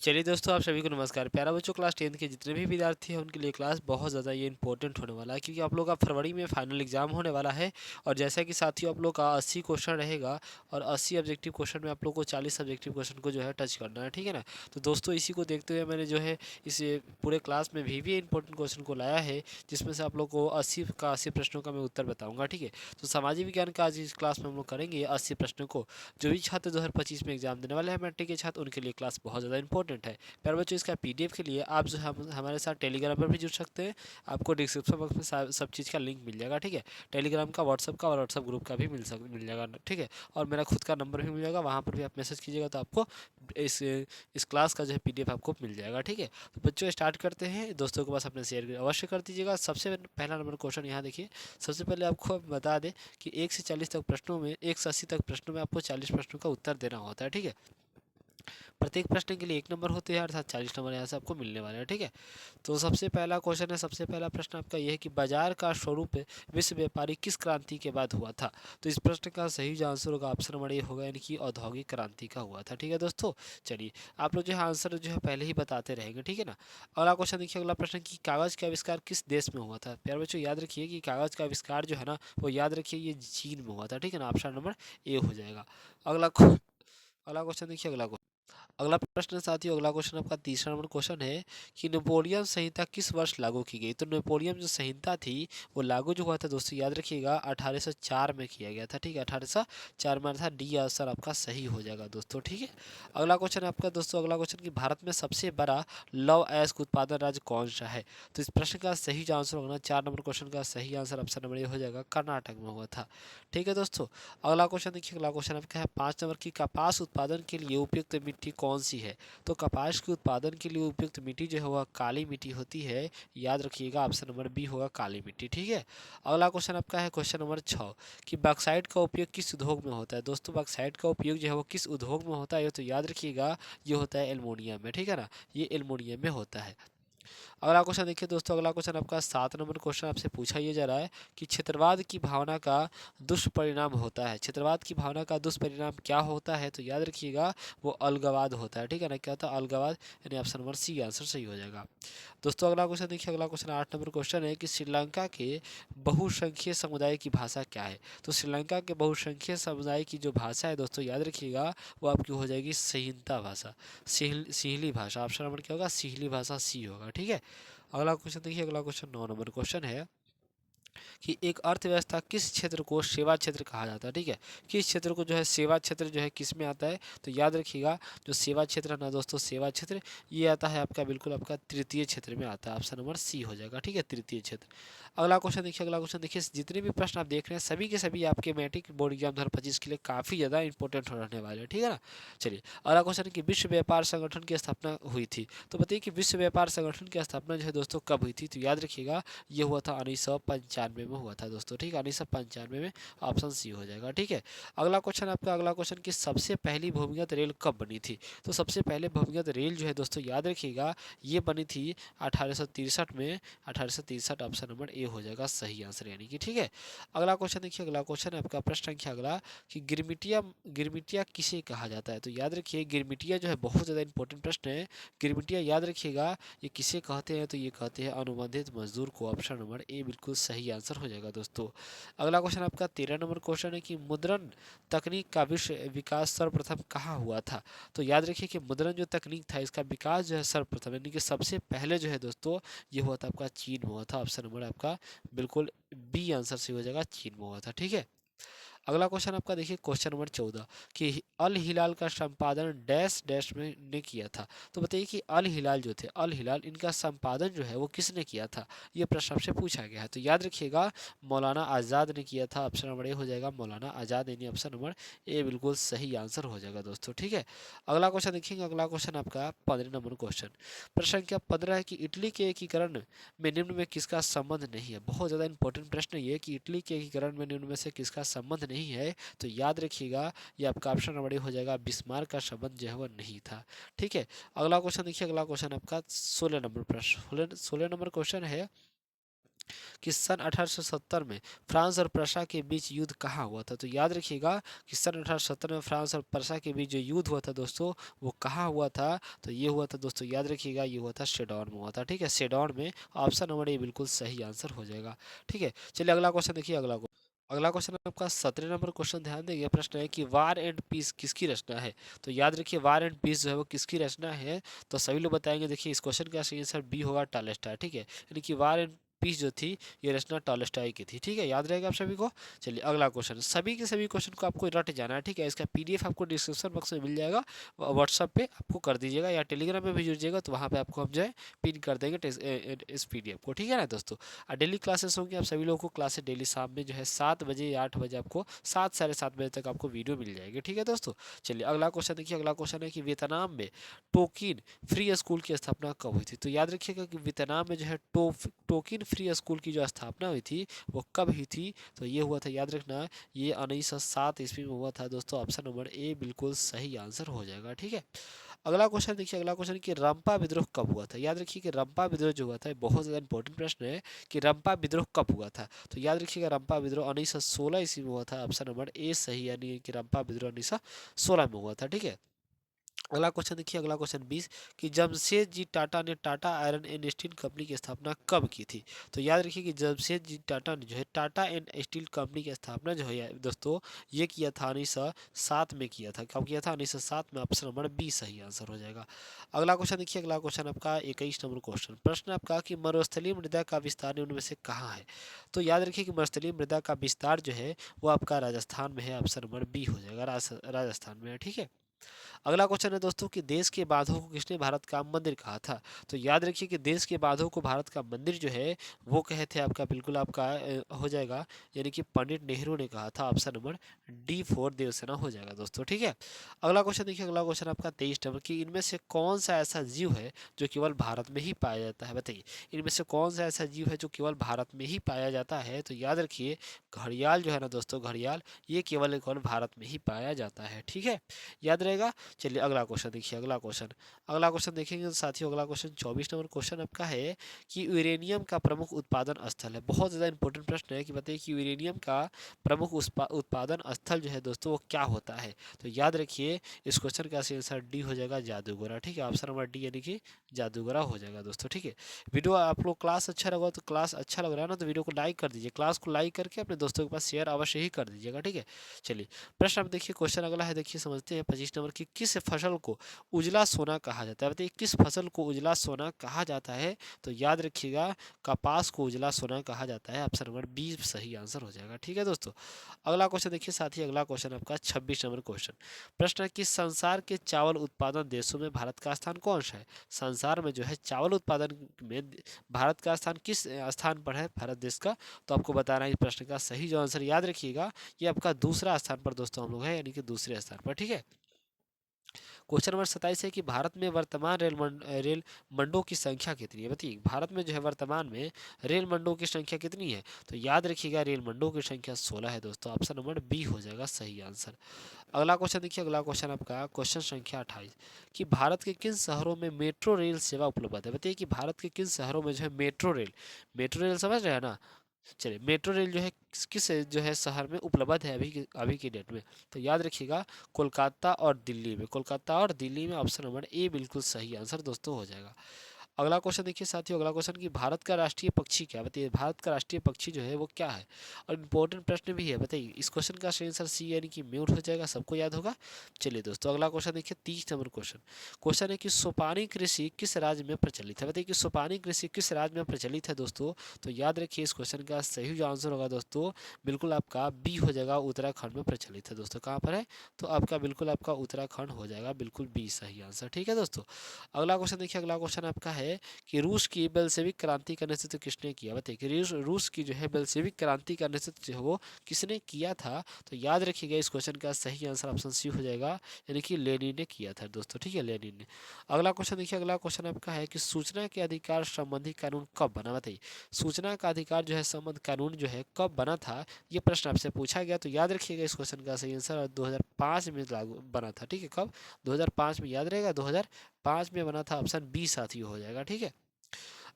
चलिए दोस्तों, आप सभी को नमस्कार। प्यारा बच्चों, क्लास 10 के जितने भी विद्यार्थी हैं उनके लिए क्लास बहुत ज़्यादा ये इंपॉर्टेंट होने वाला है, क्योंकि आप लोग का फरवरी में फाइनल एग्जाम होने वाला है। और जैसा कि साथियों, आप लोग का 80 क्वेश्चन रहेगा और 80 ऑब्जेक्टिव क्वेश्चन में आप लोग को 40 ऑब्जेक्टिव क्वेश्चन को जो है टच करना है, ठीक है ना। तो दोस्तों, इसी को देखते हुए मैंने जो है इस पूरे क्लास में भी इंपॉर्टेंट क्वेश्चन को लाया है, जिसमें से आप लोग को 80 का 80 प्रश्नों का मैं उत्तर बताऊँगा, ठीक है। तो सामाजिक विज्ञान का आज इस क्लास में हम लोग करेंगे 80 प्रश्नों को। जो भी छात्र 2025 में एग्जाम देने वाले हैं मैट्रिक के छात्र, उनके लिए क्लास बहुत ज़्यादा इंपॉर्टेंट है। प्यारे बच्चों, इसका पीडीएफ के लिए आप जो है हमारे साथ टेलीग्राम पर भी जुड़ सकते हैं। आपको डिस्क्रिप्शन बॉक्स में सब चीज़ का लिंक मिल जाएगा, ठीक है। टेलीग्राम का, व्हाट्सअप का और व्हाट्सअप ग्रुप का भी मिल जाएगा, ठीक है। और मेरा खुद का नंबर भी मिल जाएगा, वहाँ पर भी आप मैसेज कीजिएगा तो आपको इस क्लास का जो है पीडीएफ आपको मिल जाएगा, ठीक है। तो बच्चों, स्टार्ट करते हैं। दोस्तों के पास अपने शेयर अवश्य कर दीजिएगा। सबसे पहला नंबर क्वेश्चन यहाँ देखिए। सबसे पहले आपको बता दें कि 1 से 40 तक प्रश्नों में, 1 से 80 तक प्रश्नों में आपको 40 प्रश्नों का उत्तर देना होता है, ठीक है। प्रत्येक प्रश्न के लिए 1 नंबर होते हैं, अर्थात 40 नंबर यहाँ से आपको मिलने वाले हैं, ठीक है। तो सबसे पहला क्वेश्चन है, सबसे पहला प्रश्न आपका यह है कि बाजार का स्वरूप विश्व व्यापारी किस क्रांति के बाद हुआ था। तो इस प्रश्न का सही जो आंसर होगा ऑप्शन नंबर ए होगा, यानी कि औद्योगिक क्रांति का हुआ था, ठीक है दोस्तों। चलिए, आप लोग जो है आंसर जो है पहले ही बताते रहेंगे, ठीक है ना। अगला क्वेश्चन देखिए, अगला प्रश्न कि कागज का आविष्कार किस देश में हुआ था। प्यारे बच्चों, याद रखिए कि कागज का आविष्कार जो है ना, वो याद रखिए ये चीन में हुआ था, ठीक है ना। ऑप्शन नंबर ए हो जाएगा। अगला अगला क्वेश्चन देखिए, अगला प्रश्न है साथियों, अगला क्वेश्चन आपका तीसरा नंबर क्वेश्चन है कि नेपोलियन संहिता किस वर्ष लागू की गई। तो नेपोलियन जो संहिता थी वो लागू जो हुआ था दोस्तों, याद रखिएगा 1804 में किया गया था, ठीक है। 1804 में था। डी आंसर आपका सही हो जाएगा दोस्तों, ठीक है। अगला क्वेश्चन आपका दोस्तों, अगला क्वेश्चन कि भारत में सबसे बड़ा लौह अयस्क उत्पादन राज्य कौन सा है। तो इस प्रश्न का सही जो आंसर होगा ना, 4 नंबर क्वेश्चन का सही आंसर ऑप्शन नंबर ए हो जाएगा, कर्नाटक में हुआ था, ठीक है दोस्तों। अगला क्वेश्चन देखिए, अगला क्वेश्चन आपका है 5 नंबर की कपास उत्पादन के लिए उपयुक्त मिट्टी कौन सी है। तो कपास के उत्पादन के लिए उपयुक्त मिट्टी जो है वह काली मिट्टी होती है, याद रखिएगा ऑप्शन नंबर बी होगा काली मिट्टी, ठीक है। अगला क्वेश्चन आपका है क्वेश्चन नंबर 6 कि बॉक्साइट का उपयोग किस उद्योग में होता है। दोस्तों, बॉक्साइट का उपयोग जो है वो किस उद्योग में होता है, तो याद रखिएगा ये होता है एल्युमिनियम में, ठीक है ना। ये एल्युमिनियम में होता है। अगला क्वेश्चन देखिए दोस्तों, अगला क्वेश्चन आपका 7 नंबर क्वेश्चन आपसे पूछा ये जा रहा है कि क्षेत्रवाद की भावना का दुष्परिणाम होता है। क्षेत्रवाद की भावना का दुष्परिणाम क्या होता है, तो याद रखिएगा वो अलगावाद होता है, ठीक है ना। क्या होता है? अलगावाद, यानी ऑप्शन नंबर सी आंसर सही हो जाएगा दोस्तों। अगला क्वेश्चन देखिए, अगला क्वेश्चन 8 नंबर क्वेश्चन है कि श्रीलंका के बहुसंख्यक समुदाय की भाषा क्या है। तो श्रीलंका के बहुसंख्यक समुदाय की जो भाषा है दोस्तों, याद रखिएगा वो आपकी हो जाएगी सिंहला भाषा, सिंहली भाषा। ऑप्शन नंबर क्या होगा? सिंहली भाषा सी होगा, ठीक है। अगला क्वेश्चन देखिए, अगला क्वेश्चन 9 नंबर क्वेश्चन है कि एक अर्थव्यवस्था किस क्षेत्र को सेवा क्षेत्र कहा जाता है, ठीक है। किस क्षेत्र को जो है सेवा क्षेत्र जो है किस में आता है, तो याद रखिएगा जो सेवा क्षेत्र है ना दोस्तों, सेवा क्षेत्र ये आता है आपका, बिल्कुल आपका तृतीय क्षेत्र में आता है। ऑप्शन नंबर सी हो जाएगा, ठीक है, तृतीय क्षेत्र। अगला क्वेश्चन देखिए, अगला क्वेश्चन देखिए, जितने भी प्रश्न आप देख रहे हैं सभी के सभी आपके मैट्रिक बोर्ड एग्जाम 2025 के लिए काफ़ी ज़्यादा इंपॉर्टेंट रहने वाले हैं, ठीक है ना। चलिए, अगला क्वेश्चन कि विश्व व्यापार संगठन की स्थापना हुई थी। तो बताइए कि विश्व व्यापार संगठन की स्थापना जो है दोस्तों कब हुई थी, तो याद रखिएगा ये हुआ था 1995 में हुआ था दोस्तों, ठीक है। 1995 में ऑप्शन सी हो जाएगा, ठीक है। अगला क्वेश्चन आपका, अगला क्वेश्चन कि सबसे पहली भूमिगत रेल कब बनी थी। तो सबसे पहले भूमिगत रेल जो है दोस्तों, याद रखिएगा ये बनी थी 1863 में। 1863 ऑप्शन नंबर ए हो जाएगा सही आंसर, यानी कि, ठीक है। अगला क्वेश्चन देखिए, अगला क्वेश्चन आपका प्रश्न संख्या अगला कि गिरमिटिया गिरमिटिया किसे कहा जाता है। तो याद रखिए गिरमिटिया जो है बहुत ज़्यादा इंपॉर्टेंट प्रश्न है। गिरमिटिया याद रखिएगा ये किसे कहते हैं, तो ये कहते हैं अनुबंधित मजदूर को। ऑप्शन नंबर ए बिल्कुल सही आंसर हो जाएगा दोस्तों। अगला क्वेश्चन आपका 13 नंबर क्वेश्चन है कि मुद्रण तकनीक का विश्व विकास सर्वप्रथम कहाँ हुआ था। तो याद रखिए कि मुद्रण जो तकनीक था इसका विकास जो है सर्वप्रथम, यानी कि सबसे पहले जो है दोस्तों ये हुआ था आपका चीन में हुआ था। ऑप्शन नंबर आपका बिल्कुल बी आंसर से हो जाएगा, चीन में हुआ था, ठीक है। अगला क्वेश्चन आपका देखिए क्वेश्चन नंबर 14 कि अल हिलाल का संपादन डैश डैश में ने किया था। तो बताइए कि अल हिलाल जो थे, अल हिलाल इनका संपादन जो है वो किसने किया था, ये प्रश्न आपसे पूछा गया है। तो याद रखिएगा मौलाना आज़ाद ने किया था। ऑप्शन नंबर ए हो जाएगा मौलाना आज़ाद, यानी ऑप्शन नंबर ए बिल्कुल सही आंसर हो जाएगा दोस्तों, ठीक है। अगला क्वेश्चन देखिएगा, अगला क्वेश्चन आपका 15 नंबर क्वेश्चन, प्रश्न संख्या 15 है कि इटली के एकीकरण में निम्न में किसका संबंध नहीं है। बहुत ज़्यादा इंपॉर्टेंट प्रश्न ये कि इटली के एकीकरण में निम्न में से किसका संबंध नहीं है। तो याद रखिएगा ये आपका ऑप्शन नंबर ए हो जाएगा, बिस्मार्क का संबंध जो है वो नहीं था, ठीक है। अगला क्वेश्चन देखिए, अगला क्वेश्चन आपका 16 नंबर प्रश्न, 16 नंबर क्वेश्चन है कि सन 1870 में फ्रांस और प्रशा के बीच युद्ध कहाँ हुआ था? तो याद रखिएगा कि सन 1870 में फ्रांस और प्रशा के बीच जो युद्ध हुआ था दोस्तों, वो कहाँ हुआ था? तो ये हुआ था दोस्तों, याद रखिएगा, ये हुआ था सेडौन में हुआ था। ठीक है, सेडौन में। ऑप्शन नंबर ए बिल्कुल सही आंसर हो जाएगा। ठीक है, चलिए अगला क्वेश्चन देखिए। अगला क्वेश्चन आपका 17 नंबर क्वेश्चन, ध्यान देंगे। प्रश्न है कि वार एंड पीस किसकी रचना है? तो याद रखिए, वार एंड पीस जो है वो किसकी रचना है? तो सभी लोग बताएंगे। देखिए, इस क्वेश्चन का सही आंसर बी होगा, टॉलस्टॉय। ठीक है, यानी कि वार एंड पीस जो थी, ये रचना टॉलस्टॉय की थी। ठीक है, याद रहेगा आप सभी को। चलिए अगला क्वेश्चन, सभी के सभी क्वेश्चन को आपको रट जाना है। ठीक है, इसका पीडीएफ आपको डिस्क्रिप्शन बॉक्स में मिल जाएगा, व्हाट्सएप पे आपको कर दीजिएगा, या टेलीग्राम में भी जुड़िएगा, तो वहाँ पे आपको हम जो है पिन कर देंगे इस पीडीएफ को। ठीक है ना दोस्तों। और डेली क्लासेस होंगी, आप सभी लोगों को क्लासेस डेली शाम में जो है 7 बजे या 8 बजे, आपको 7 साढ़े 7 बजे तक आपको वीडियो मिल जाएगी। ठीक है दोस्तों। चलिए अगला क्वेश्चन देखिए। अगला क्वेश्चन है कि वियतनाम में टोकिन फ्री स्कूल की स्थापना कब हुई थी? तो याद रखिएगा कि वियतनाम में जो है टोकिन फ्री स्कूल की जो स्थापना हुई थी, वो कब हुई थी? तो ये हुआ था, याद रखना, ये 1907 ईस्वी में हुआ था दोस्तों। ऑप्शन नंबर ए बिल्कुल सही आंसर हो जाएगा। ठीक है, अगला क्वेश्चन देखिए। अगला क्वेश्चन कि रंपा विद्रोह कब हुआ था? याद रखिए कि रंपा विद्रोह जो हुआ था, ये बहुत ज़्यादा इंपॉर्टेंट प्रश्न है कि रंपा विद्रोह कब हुआ था। तो याद रखिएगा, रंपा विद्रोह 1916 ईस्वी में हुआ था। ऑप्शन नंबर ए सही, यानी कि रंपा विद्रोह 1916 में हुआ था। ठीक है, अगला क्वेश्चन देखिए। अगला क्वेश्चन 20 कि जमशेदजी टाटा ने Tata iron and steel company की स्थापना कब की थी? तो याद रखिए कि जमशेदजी टाटा ने जो है टाटा एंड स्टील कंपनी की स्थापना जो है दोस्तों, ये किया था 1907 में किया था। कब किया था? 1907 में। ऑप्शन नंबर बी सही आंसर हो जाएगा। अगला क्वेश्चन देखिए। अगला क्वेश्चन आपका 21 नंबर क्वेश्चन, प्रश्न आपका कि मरुस्थलीय मृदा का विस्तार निम्न में से कहाँ है? तो याद रखिए कि मरुस्थलीय मृदा का विस्तार जो है वो आपका राजस्थान में है। ऑप्शन नंबर बी हो जाएगा, राजस्थान में है। ठीक है, अगला क्वेश्चन है दोस्तों कि देश के बांधों को किसने भारत का मंदिर कहा था? तो याद रखिए कि देश के बांधों को भारत का मंदिर जो है वो कहे थे आपका, बिल्कुल आपका हो जाएगा, यानी कि पंडित नेहरू ने कहा था। Option number D four Devsena हो जाएगा दोस्तों। ठीक है, अगला क्वेश्चन देखिए। अगला क्वेश्चन आपका 23 नंबर कि इनमें से कौन सा ऐसा जीव है जो केवल भारत में ही पाया जाता है? बताइए, इनमें से कौन सा ऐसा जीव है जो केवल भारत में ही पाया जाता है? तो याद रखिए, घड़ियाल जो है ना दोस्तों, घड़ियाल, ये केवल भारत में ही पाया जाता है। ठीक है, याद रहेगा। चलिए अगला क्वेश्चन देखिए। अगला क्वेश्चन देखेंगे तो साथियों, अगला क्वेश्चन 24 नंबर क्वेश्चन आपका है कि यूरेनियम का प्रमुख उत्पादन स्थल है। बहुत ज़्यादा इंपॉर्टेंट प्रश्न है कि बताइए कि यूरेनियम का प्रमुख उत्पादन स्थल जो है दोस्तों, वो क्या होता है? तो याद रखिए, इस क्वेश्चन का सही आंसर डी हो जाएगा, जादूगोरा। ठीक है, ऑप्शन नंबर डी, यानी कि जादूगोरा हो जाएगा दोस्तों। ठीक है, वीडियो आप लोग क्लास अच्छा लगा तो क्लास अच्छा लग रहा है ना, तो वीडियो को लाइक कर दीजिए, क्लास को लाइक करके अपने दोस्तों के पास शेयर अवश्य ही कर दीजिएगा। ठीक है, चलिए प्रश्न आप देखिए। क्वेश्चन अगला है, देखिए समझते हैं। 25 नंबर की किस फसल को उजला सोना कहा जाता है? बताइए, किस फसल को उजला सोना कहा जाता है? तो याद रखिएगा, कपास को उजला सोना कहा जाता है। ऑप्शन नंबर बी सही आंसर हो जाएगा। ठीक है दोस्तों, अगला क्वेश्चन देखिए साथी। अगला क्वेश्चन आपका 26 नंबर क्वेश्चन, प्रश्न है कि संसार के चावल उत्पादन देशों में भारत का स्थान कौन सा है? संसार में जो है चावल उत्पादन में भारत का स्थान किस स्थान पर है, भारत देश का? तो आपको बताना है इस प्रश्न का सही जो आंसर, याद रखिएगा, ये आपका दूसरा स्थान पर दोस्तों हम लोग हैं, यानी कि दूसरे स्थान पर। ठीक है, क्वेश्चन नंबर 27 है कि भारत में वर्तमान रेल मंडों की संख्या कितनी है? बताइए, भारत में जो है वर्तमान में रेल मंडों की संख्या कितनी है? तो याद रखिएगा, रेल मंडों की संख्या 16 है दोस्तों। ऑप्शन नंबर बी हो जाएगा सही आंसर। अगला क्वेश्चन देखिए। अगला क्वेश्चन आपका क्वेश्चन संख्या 28 कि भारत के किन शहरों में मेट्रो रेल सेवा उपलब्ध है? बताइए कि भारत के किन शहरों में जो है मेट्रो रेल समझ रहे हैं ना? चलिए, मेट्रो रेल जो है किस किस जो है शहर में उपलब्ध है अभी की डेट में? तो याद रखिएगा, कोलकाता और दिल्ली में। ऑप्शन नंबर ए बिल्कुल सही आंसर दोस्तों हो जाएगा। अगला क्वेश्चन देखिए साथियों। अगला क्वेश्चन कि भारत का राष्ट्रीय पक्षी क्या है? बताइए, भारत का राष्ट्रीय पक्षी जो है वो क्या है? और इम्पोर्टेंट प्रश्न भी है, बताइए। इस क्वेश्चन का सही आंसर सी, यानी कि म्यूट हो जाएगा, सबको याद होगा। चलिए दोस्तों, अगला क्वेश्चन देखिए। 30 नंबर क्वेश्चन, क्वेश्चन है कि सोपानी कृषि किस राज्य में प्रचलित है? बताइए कि सोपानी कृषि किस राज्य में प्रचलित है दोस्तों? तो याद रखिए, इस क्वेश्चन का सही जो आंसर होगा दोस्तों, बिल्कुल आपका बी हो जाएगा, उत्तराखंड में प्रचलित है दोस्तों। कहाँ पर है? तो आपका बिल्कुल आपका उत्तराखंड हो जाएगा, बिल्कुल बी सही आंसर। ठीक है दोस्तों, अगला क्वेश्चन देखिए। अगला क्वेश्चन आपका है कि रूस की बेल्शेविक क्रांति का नेतृत्व किसने किया? बताइए कि रूस की जो है बेल्शेविक क्रांति का नेतृत्व जो है वो किसने किया था? तो याद रखिएगा, इस क्वेश्चन का सही आंसर ऑप्शन सी हो जाएगा, यानी कि लेनिन ने किया था दोस्तों। ठीक है, लेनिन ने। अगला क्वेश्चन देखिए। अगला क्वेश्चन आपका है कि सूचना के अधिकार संबंधी कानून कब बना? बताइए, सूचना का अधिकार जो है संबंध कानून जो है कब बना था? ये प्रश्न आपसे पूछा गया, तो याद रखिएगा, इस क्वेश्चन का सही आंसर 2005 में लागू बना था। ठीक है, कब? 2005 में, याद रहेगा, 2005 में बना था। ऑप्शन बी साथी हो जाएगा। ठीक है,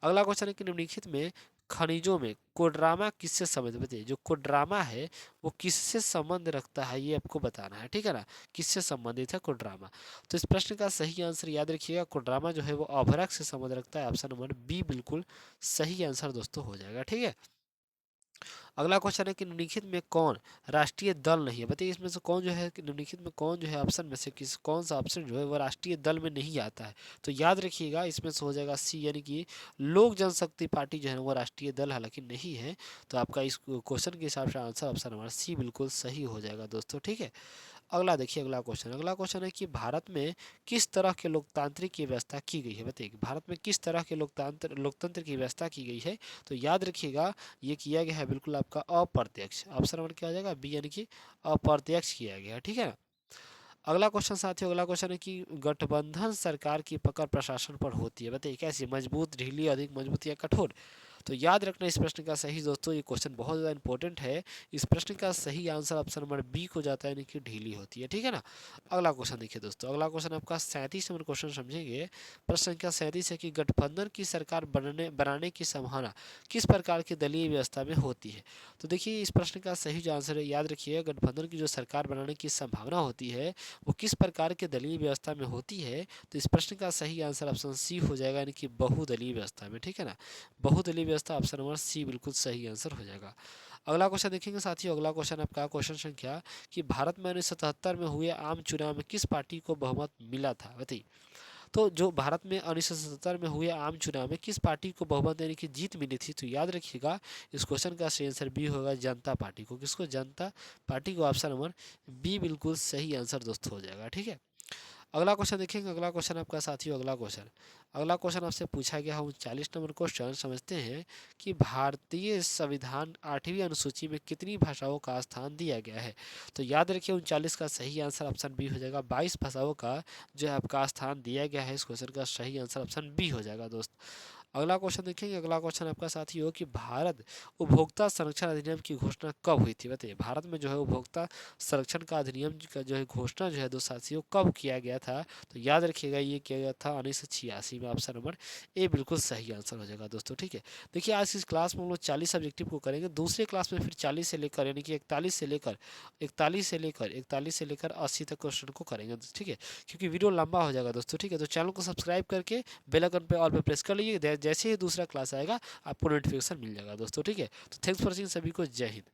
अगला क्वेश्चन है कि निम्नलिखित में खनिजों में कोडरामा किससे संबंधित, बताइए जो कोडरामा है वो किससे संबंध रखता है, ये आपको बताना है, ठीक है ना, किससे संबंधित है कोडरामा। तो इस प्रश्न का सही आंसर याद रखिएगा, कोडरामा जो है वो अभ्रक से संबंध रखता है, ऑप्शन नंबर बी बिल्कुल सही आंसर दोस्तों हो जाएगा, ठीक है। अगला क्वेश्चन है कि निम्नलिखित में कौन राष्ट्रीय दल नहीं है, बताइए इसमें से कौन जो है, निम्नलिखित में कौन जो है ऑप्शन में से किस कौन सा ऑप्शन जो है वो राष्ट्रीय दल में नहीं आता है। तो याद रखिएगा इसमें से हो जाएगा सी, यानी कि लोक जनशक्ति पार्टी जो है वो राष्ट्रीय दल हालांकि नहीं है। तो आपका इस क्वेश्चन के हिसाब से आंसर ऑप्शन नंबर सी बिल्कुल सही हो जाएगा दोस्तों, ठीक है। अगला देखिए, अगला क्वेश्चन है कि भारत में किस तरह के लोकतांत्रिक की व्यवस्था की गई है, बताइए भारत में किस तरह के लोकतंत्र की व्यवस्था की गई है। तो याद रखिएगा ये किया गया है बिल्कुल आपका अप्रत्यक्ष, ऑप्शन नंबर क्या हो जाएगा बी, यानी कि अप्रत्यक्ष किया गया है, ठीक है ना। अगला क्वेश्चन साथियों, अगला क्वेश्चन है कि गठबंधन सरकार की पकड़ प्रशासन पर होती है, बताइए कैसी, मजबूत, ढीली, अधिक मजबूत या कठोर। तो याद रखना इस प्रश्न का सही दोस्तों, ये क्वेश्चन बहुत ज़्यादा इंपॉर्टेंट है। इस प्रश्न का सही आंसर ऑप्शन नंबर बी को जाता है, यानी कि ढीली होती है, ठीक है ना। अगला क्वेश्चन देखिए दोस्तों, अगला क्वेश्चन आपका 37 नंबर क्वेश्चन समझेंगे। प्रश्न संख्या 37 है कि गठबंधन की सरकार बनाने की संभावना किस प्रकार की दलीय व्यवस्था में होती है। तो देखिए इस प्रश्न का सही जो आंसर है, याद रखिए गठबंधन की जो सरकार बनाने की संभावना होती है वो किस प्रकार के दलीय व्यवस्था में होती है। तो इस प्रश्न का सही आंसर ऑप्शन सी हो जाएगा, यानी कि बहुदलीय व्यवस्था में, ठीक है ना। बहुदलीय व्यवस्था ऑप्शन नंबर सी बिल्कुल सही आंसर हो जाएगा। अगला क्वेश्चन देखेंगे साथियों, अगला क्वेश्चन आपका क्वेश्चन संख्या कि भारत में 1977 में हुए आम चुनाव में किस पार्टी को बहुमत मिला था, बताइए। तो जो भारत में 1977 में हुए आम चुनाव में किस पार्टी को बहुमत यानी कि जीत मिली थी, तो याद रखिएगा इस क्वेश्चन का सही आंसर बी होगा, जनता पार्टी को। किसको, जनता पार्टी को, ऑप्शन नंबर बी बिल्कुल सही आंसर दोस्तों हो जाएगा, ठीक है। अगला क्वेश्चन देखेंगे, अगला क्वेश्चन आपका साथियों, अगला क्वेश्चन आपसे पूछा गया है 39 नंबर क्वेश्चन समझते हैं कि भारतीय संविधान 8वीं अनुसूची में कितनी भाषाओं का स्थान दिया गया है। तो याद रखिए 39 का सही आंसर ऑप्शन बी हो जाएगा, 22 भाषाओं का जो है आपका स्थान दिया गया है। इस क्वेश्चन का सही आंसर ऑप्शन बी हो जाएगा दोस्त। अगला क्वेश्चन देखेंगे, अगला क्वेश्चन आपका साथी हो कि भारत उपभोक्ता संरक्षण अधिनियम की घोषणा कब हुई थी, बताइए भारत में जो है उपभोक्ता संरक्षण का अधिनियम का जो है घोषणा जो है दो साथियों कब किया गया था। तो याद रखिएगा ये किया गया था 1986 में, ऑप्शन नंबर ए बिल्कुल सही आंसर हो जाएगा दोस्तों, ठीक है। देखिए आज इस क्लास में हम लोग 40 ऑब्जेक्टिव को करेंगे, दूसरे क्लास में फिर 40 से लेकर यानी कि 41 से लेकर 80 तक क्वेश्चन को करेंगे, ठीक है। क्योंकि वीडियो लंबा हो जाएगा दोस्तों, ठीक है। तो चैनल को सब्सक्राइब करके बेल आइकन पे ऑल पे प्रेस कर लीजिए, जैसे ही दूसरा क्लास आएगा आपको नोटिफिकेशन मिल जाएगा दोस्तों, ठीक है। तो थैंक्स फॉर वॉचिंग, सभी को जय हिंद।